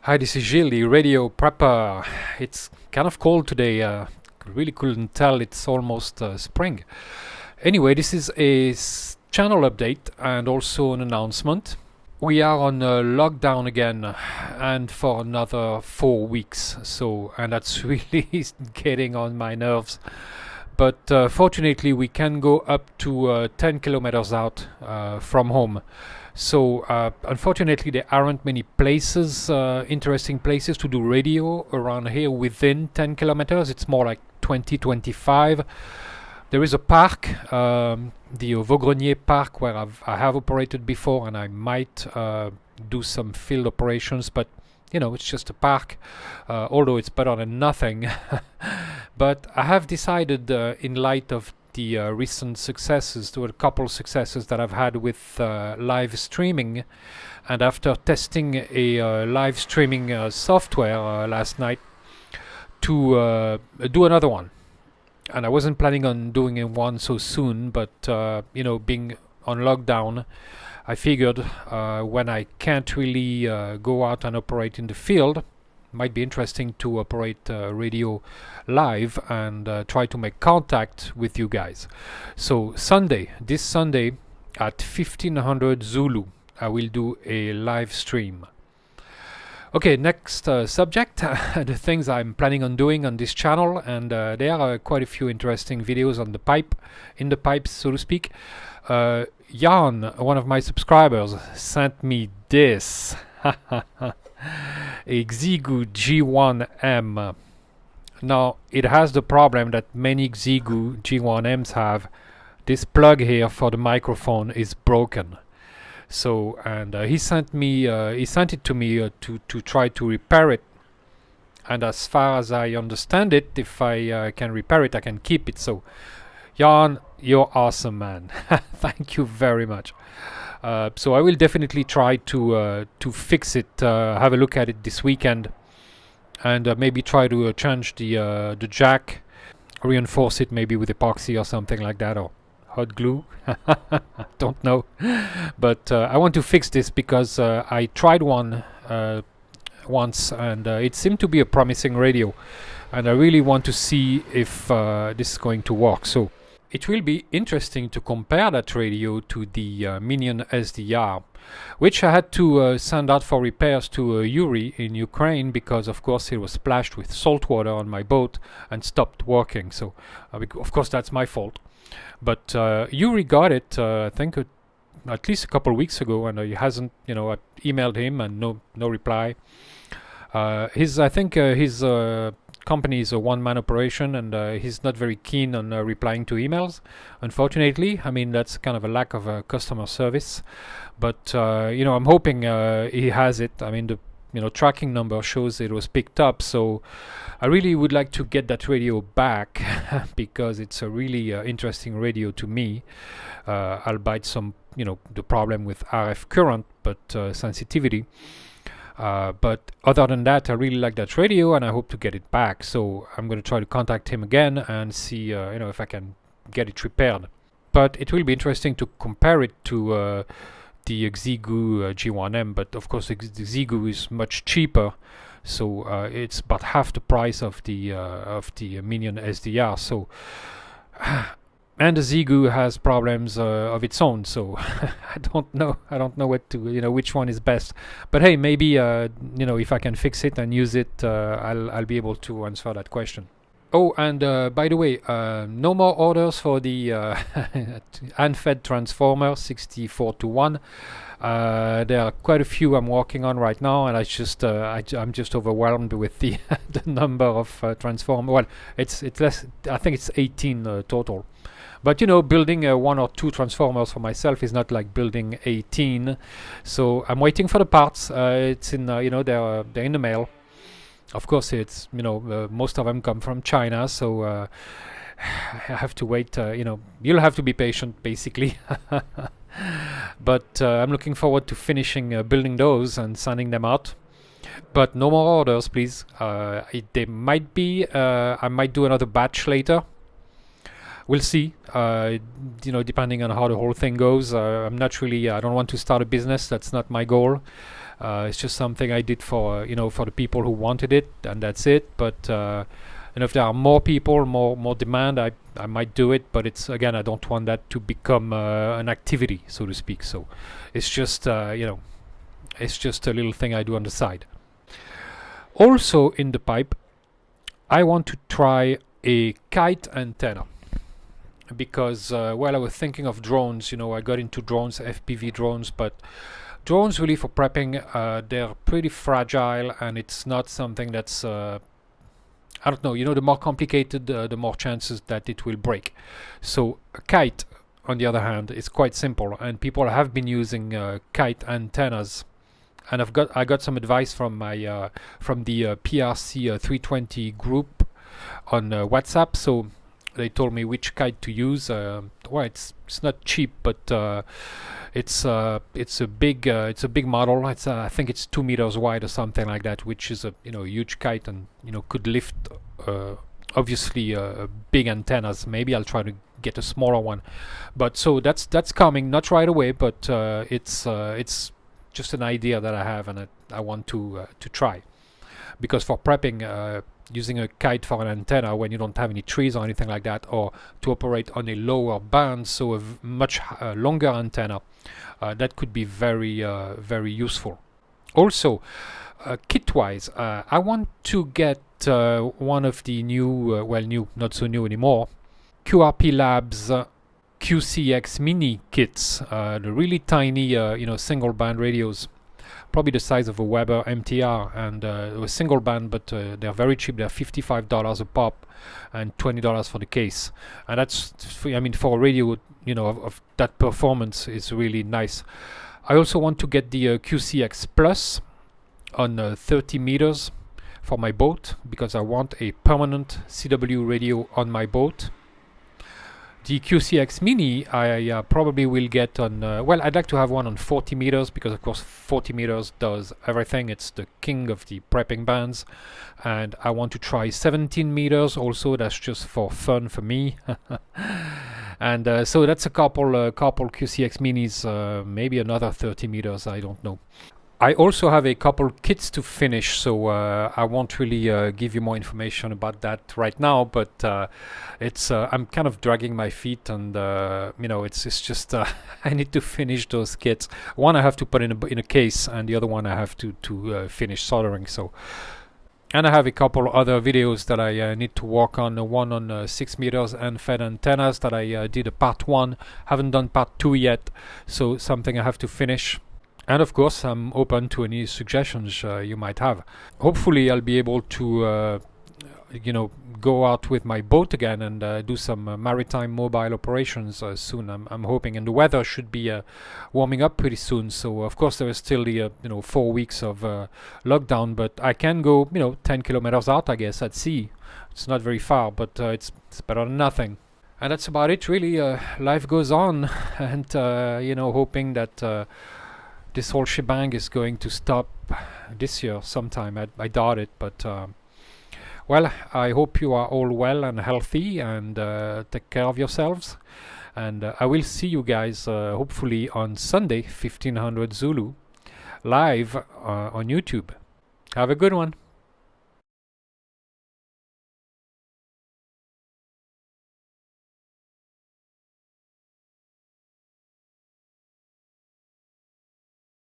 Hi, this is Gilles, the radio prepper. It's kind of cold today. Really couldn't tell. It's almost spring. Anyway, this is a channel update and also an announcement. We are on lockdown again, and for another 4 weeks. And that's really getting on my nerves. But fortunately, we can go up to 10 kilometers out from home. So unfortunately, there aren't many places, interesting places to do radio around here within 10 kilometers. It's more like 20, 25. There is a park, the Vaugrenier Park, where I have operated before, and I might do some field operations, but it's just a park, although it's better than nothing. But I have decided, in light of the recent successes, to a couple successes that I've had with live streaming, and after testing a live streaming software last night, to do another one. And I wasn't planning on doing one so soon, but being on lockdown, I figured when I can't really go out and operate in the field, might be interesting to operate radio live and try to make contact with you guys. So this Sunday at 1500 Zulu, I will do a live stream. Okay, next subject, the things I'm planning on doing on this channel, and there are quite a few interesting videos on in the pipes, so to speak. Jan, one of my subscribers, sent me this. A Xiegu G1M. Now, it has the problem that many Xiegu G1Ms have. This plug here for the microphone is broken. So, and he sent it to me to try to repair it. And as far as I understand it, if I can repair it, I can keep it. So, Jan, you're awesome, man. Thank you very much. So I will definitely try to fix it, have a look at it this weekend, and maybe try to change the jack, reinforce it maybe with epoxy or something like that, or hot glue. Don't know. But I want to fix this because I tried one once, and it seemed to be a promising radio, and I really want to see if this is going to work. So it will be interesting to compare that radio to the Minion SDR, which I had to send out for repairs to Yuri in Ukraine because, of course, it was splashed with salt water on my boat and stopped working. So, of course, that's my fault. But Yuri got it, I think, at least a couple of weeks ago, and he hasn't, I emailed him and no reply. His company is a one-man operation, and he's not very keen on replying to emails, unfortunately. I mean, that's kind of a lack of customer service. But I'm hoping he has it. I mean, the tracking number shows it was picked up, so I really would like to get that radio back because it's a really interesting radio to me. Albeit some, the problem with RF current, but sensitivity. But other than that, I really like that radio, and I hope to get it back. So I'm going to try to contact him again and see, if I can get it repaired. But it will be interesting to compare it to the Xiegu G1M. But of course, the Xiegu is much cheaper, so it's about half the price of the Minion SDR. So. And the Xiegu has problems of its own, so I don't know what to, which one is best. But hey, maybe if I can fix it and use it, I'll be able to answer that question. Oh, and by the way, no more orders for the unfed transformer 64-1. There are quite a few I'm working on right now, and I'm just overwhelmed with the the number of transformers. Well, it's less. I think it's 18 total. But building 1 or 2 transformers for myself is not like building 18. So I'm waiting for the parts. It's in they're in the mail. Of course, it's most of them come from China, so I have to wait. You'll have to be patient, basically. But I'm looking forward to finishing building those and sending them out. But no more orders, please. They might be. I might do another batch later. We'll see, depending on how the whole thing goes. I don't want to start a business. That's not my goal. It's just something I did for for the people who wanted it, and that's it. But if there are more people, more demand, I might do it. But it's, again, I don't want that to become an activity, so to speak. So it's just it's just a little thing I do on the side. Also in the pipe, I want to try a kite antenna, because well, I was thinking of drones. I got into drones, FPV drones, but drones really for prepping, they're pretty fragile, and it's not something that's I don't know, the more complicated, the more chances that it will break. So a kite, on the other hand, is quite simple, and people have been using kite antennas. And I got some advice from my from the PRC 320 group on WhatsApp. So they told me which kite to use. Well, it's not cheap, but it's a big model. I think it's 2 meters wide or something like that, which is a huge kite, and could lift obviously big antennas. Maybe I'll try to get a smaller one, but so that's coming, not right away, but it's just an idea that I have, and I want to try, because for prepping, using a kite for an antenna when you don't have any trees or anything like that, or to operate on a lower band, so a much longer antenna, that could be very very useful. Also, kit-wise, I want to get one of the new, new, not so new anymore, QRP-Labs QCX mini kits, the really tiny single band radios, probably the size of a Weber MTR, and a single band, but they're very cheap. They're $55 a pop and $20 for the case, and that's for a radio of that performance is really nice. I also want to get the QCX Plus on 30 meters for my boat, because I want a permanent CW radio on my boat. The QCX Mini I probably will get on, I'd like to have one on 40 meters, because of course 40 meters does everything. It's the king of the prepping bands. And I want to try 17 meters also. That's just for fun for me. And so that's a couple QCX Minis, maybe another 30 meters, I don't know. I also have a couple kits to finish, so I won't really give you more information about that right now. But it's I'm kind of dragging my feet, and it's just I need to finish those kits. One I have to put in a case, and the other one I have to finish soldering. So, and I have a couple other videos that I need to work on. One on 6 meters and fed antennas that I did a part 1. Haven't done part 2 yet, so something I have to finish. And of course, I'm open to any suggestions you might have. Hopefully, I'll be able to, go out with my boat again and do some maritime mobile operations soon. I'm hoping, and the weather should be warming up pretty soon. So, of course, there is still the 4 weeks of lockdown, but I can go 10 kilometers out, I guess, at sea. It's not very far, but it's better than nothing. And that's about it, really. Life goes on, and hoping that. This whole shebang is going to stop this year sometime. I doubt it, but well, I hope you are all well and healthy, and take care of yourselves. And I will see you guys hopefully on Sunday, 1500 Zulu, live on YouTube. Have a good one.